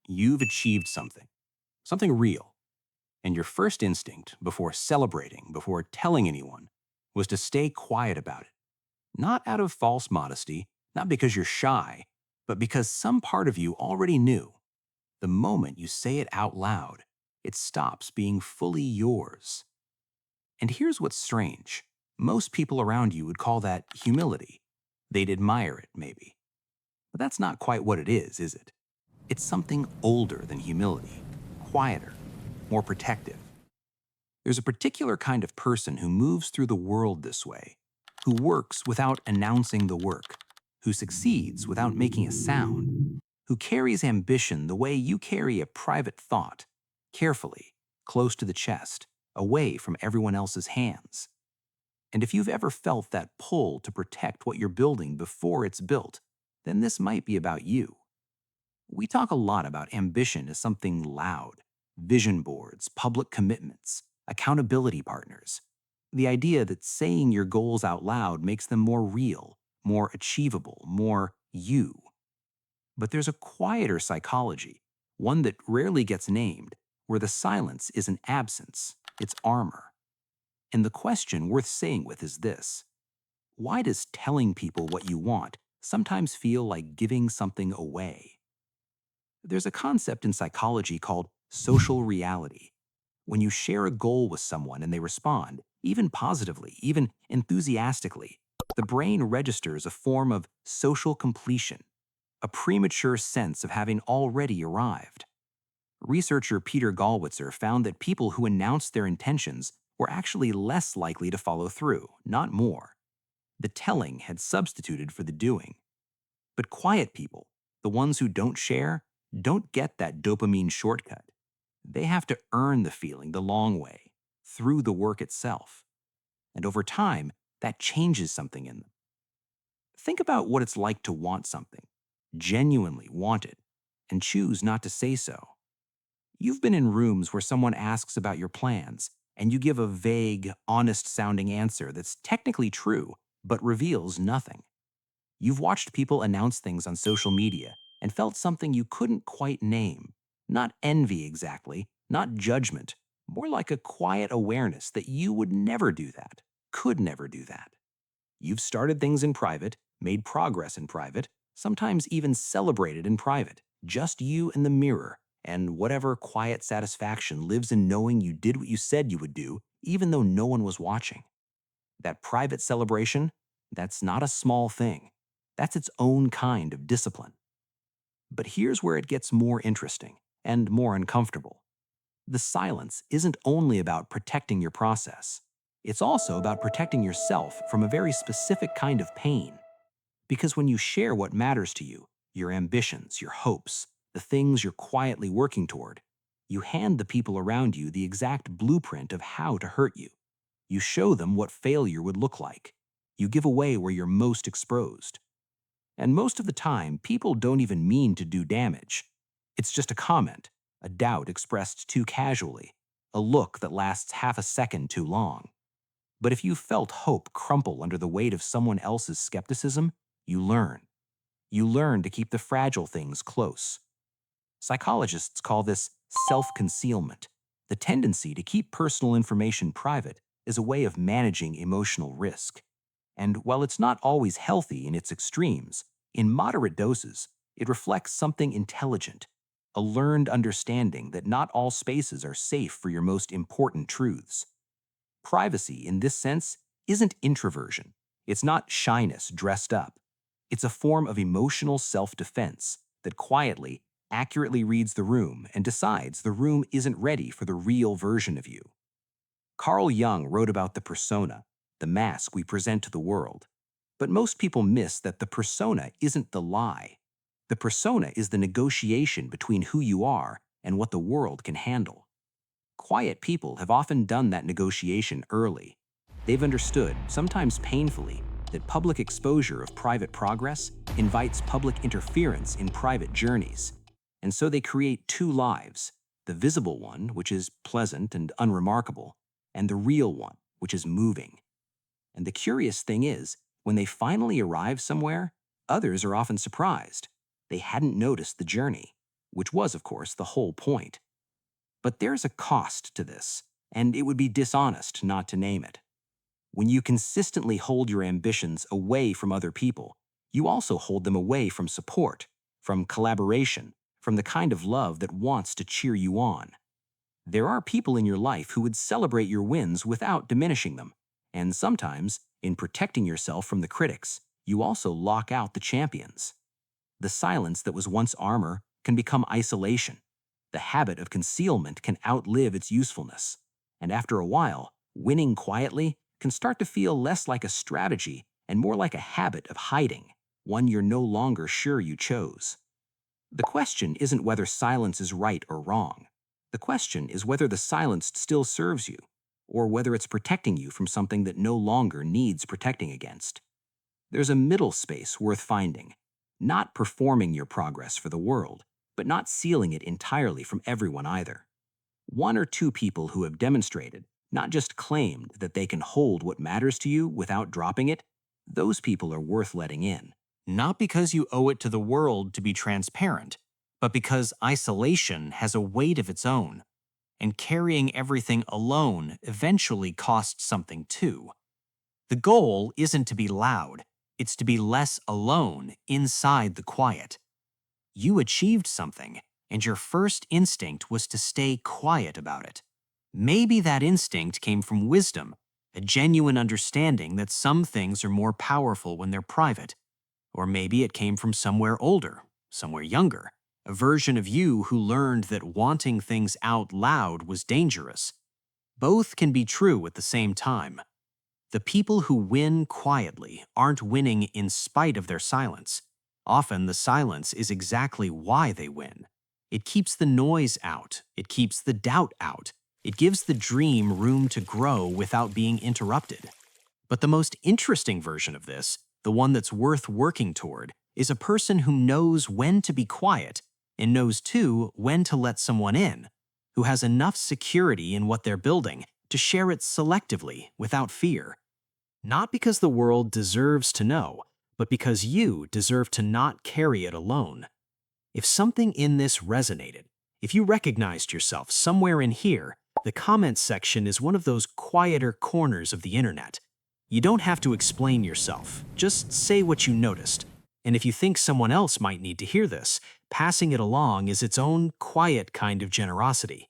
you've achieved something, something real, and your first instinct, before celebrating, before telling anyone, was to stay quiet about it. Not out of false modesty, not because you're shy, but because some part of you already knew. The moment you say it out loud, it stops being fully yours. And here's what's strange. Most people around you would call that humility. They'd admire it, maybe. But that's not quite what it is it? It's something older than humility, quieter, more protective. There's a particular kind of person who moves through the world this way, who works without announcing the work, who succeeds without making a sound, who carries ambition the way you carry a private thought, carefully, close to the chest, away from everyone else's hands. And if you've ever felt that pull to protect what you're building before it's built, then this might be about you. We talk a lot about ambition as something loud, vision boards, public commitments, accountability partners. The idea that saying your goals out loud makes them more real, more achievable, more you. But there's a quieter psychology, one that rarely gets named, where the silence isn't absence, it's armor. And the question worth saying with is this: why does telling people what you want sometimes feel like giving something away? There's a concept in psychology called social reality. When you share a goal with someone and they respond, even positively, even enthusiastically, the brain registers a form of social completion, a premature sense of having already arrived. Researcher Peter Gollwitzer found that people who announced their intentions were actually less likely to follow through, not more. The telling had substituted for the doing. But quiet people, the ones who don't share, don't get that dopamine shortcut. They have to earn the feeling the long way, through the work itself. And over time, that changes something in them. Think about what it's like to want something, genuinely want it, and choose not to say so. You've been in rooms where someone asks about your plans, and you give a vague, honest-sounding answer that's technically true, but reveals nothing. You've watched people announce things on social media and felt something you couldn't quite name. Not envy exactly, not judgment, more like a quiet awareness that you would never do that, could never do that. You've started things in private, made progress in private, sometimes even celebrated in private, just you and the mirror, and whatever quiet satisfaction lives in knowing you did what you said you would do, even though no one was watching. That private celebration, that's not a small thing. That's its own kind of discipline. But here's where it gets more interesting and more uncomfortable. The silence isn't only about protecting your process. It's also about protecting yourself from a very specific kind of pain. Because when you share what matters to you, your ambitions, your hopes, the things you're quietly working toward, you hand the people around you the exact blueprint of how to hurt you. You show them what failure would look like. You give away where you're most exposed. And most of the time, people don't even mean to do damage. It's just a comment, a doubt expressed too casually, a look that lasts half a second too long. But if you felt hope crumple under the weight of someone else's skepticism, you learn. You learn to keep the fragile things close. Psychologists call this self-concealment. The tendency to keep personal information private is a way of managing emotional risk. And while it's not always healthy in its extremes, in moderate doses, it reflects something intelligent, a learned understanding that not all spaces are safe for your most important truths. Privacy, in this sense, isn't introversion. It's not shyness dressed up. It's a form of emotional self-defense that quietly, accurately reads the room and decides the room isn't ready for the real version of you. Carl Jung wrote about the persona, the mask we present to the world. But most people miss that the persona isn't the lie. The persona is the negotiation between who you are and what the world can handle. Quiet people have often done that negotiation early. They've understood, sometimes painfully, that public exposure of private progress invites public interference in private journeys. And so they create two lives: the visible one, which is pleasant and unremarkable, and the real one, which is moving. And the curious thing is, when they finally arrive somewhere, others are often surprised. They hadn't noticed the journey. which was, of course, the whole point. But there's a cost to this, and it would be dishonest not to name it. When you consistently hold your ambitions away from other people, you also hold them away from support, from collaboration, from the kind of love that wants to cheer you on. There are people in your life who would celebrate your wins without diminishing them, and sometimes, in protecting yourself from the critics, you also lock out the champions. The silence that was once armor can become isolation. The habit of concealment can outlive its usefulness, and after a while, winning quietly can start to feel less like a strategy and more like a habit of hiding, one you're no longer sure you chose. The question isn't whether silence is right or wrong. The question is whether the silence still serves you, or whether it's protecting you from something that no longer needs protecting against. There's a middle space worth finding, not performing your progress for the world, but not sealing it entirely from everyone either. One or two people who have demonstrated, not just claimed, that they can hold what matters to you without dropping it, those people are worth letting in. Not because you owe it to the world to be transparent, but because isolation has a weight of its own, and carrying everything alone eventually costs something too. The goal isn't to be loud, it's to be less alone inside the quiet. You achieved something, and your first instinct was to stay quiet about it. Maybe that instinct came from wisdom, a genuine understanding that some things are more powerful when they're private. Or maybe it came from somewhere older, somewhere younger, a version of you who learned that wanting things out loud was dangerous. Both can be true at the same time. The people who win quietly aren't winning in spite of their silence. Often the silence is exactly why they win. It keeps the noise out, it keeps the doubt out, it gives the dream room to grow without being interrupted. But the most interesting version of this, the one that's worth working toward, is a person who knows when to be quiet and knows too when to let someone in, who has enough security in what they're building to share it selectively without fear. Not because the world deserves to know, but because you deserve to not carry it alone. If something in this resonated, if you recognized yourself somewhere in here, the comments section is one of those quieter corners of the internet. You don't have to explain yourself, just say what you noticed. And if you think someone else might need to hear this, passing it along is its own quiet kind of generosity.